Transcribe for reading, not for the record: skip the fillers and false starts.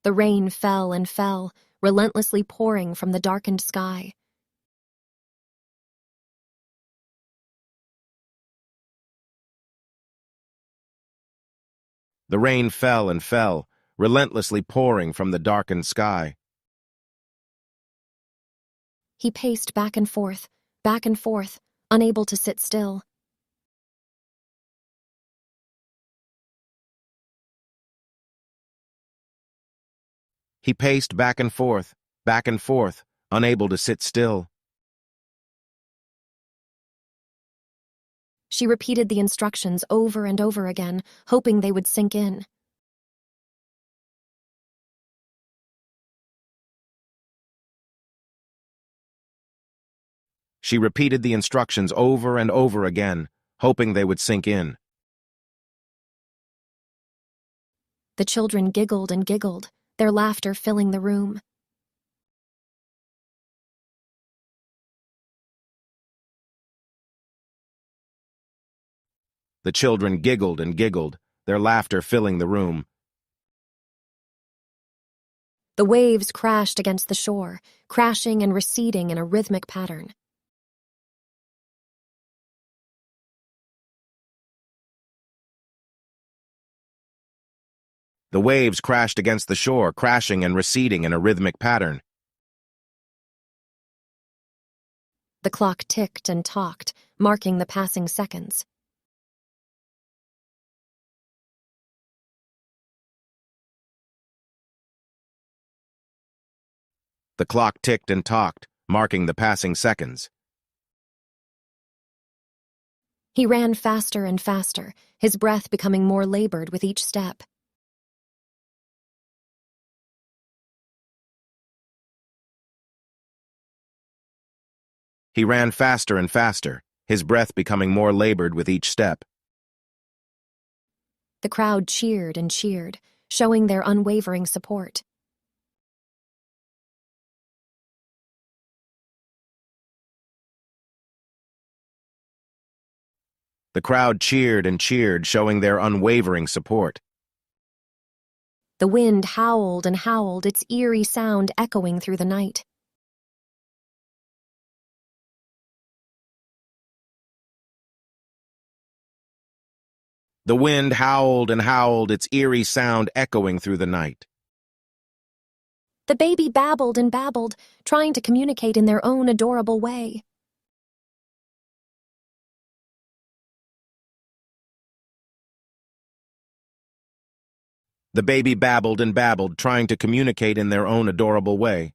The rain fell and fell, relentlessly pouring from the darkened sky. The rain fell and fell, relentlessly pouring from the darkened sky. He paced back and forth, unable to sit still. He paced back and forth, unable to sit still. She repeated the instructions over and over again, hoping they would sink in. She repeated the instructions over and over again, hoping they would sink in. The children giggled and giggled, their laughter filling the room. The children giggled and giggled, their laughter filling the room. The waves crashed against the shore, crashing and receding in a rhythmic pattern. The waves crashed against the shore, crashing and receding in a rhythmic pattern. The clock ticked and talked, marking the passing seconds. The clock ticked and talked, marking the passing seconds. He ran faster and faster, his breath becoming more labored with each step. He ran faster and faster, his breath becoming more labored with each step. The crowd cheered and cheered, showing their unwavering support. The crowd cheered and cheered, showing their unwavering support. The wind howled and howled, its eerie sound echoing through the night. The wind howled and howled, its eerie sound echoing through the night. The baby babbled and babbled, trying to communicate in their own adorable way. The baby babbled and babbled, trying to communicate in their own adorable way.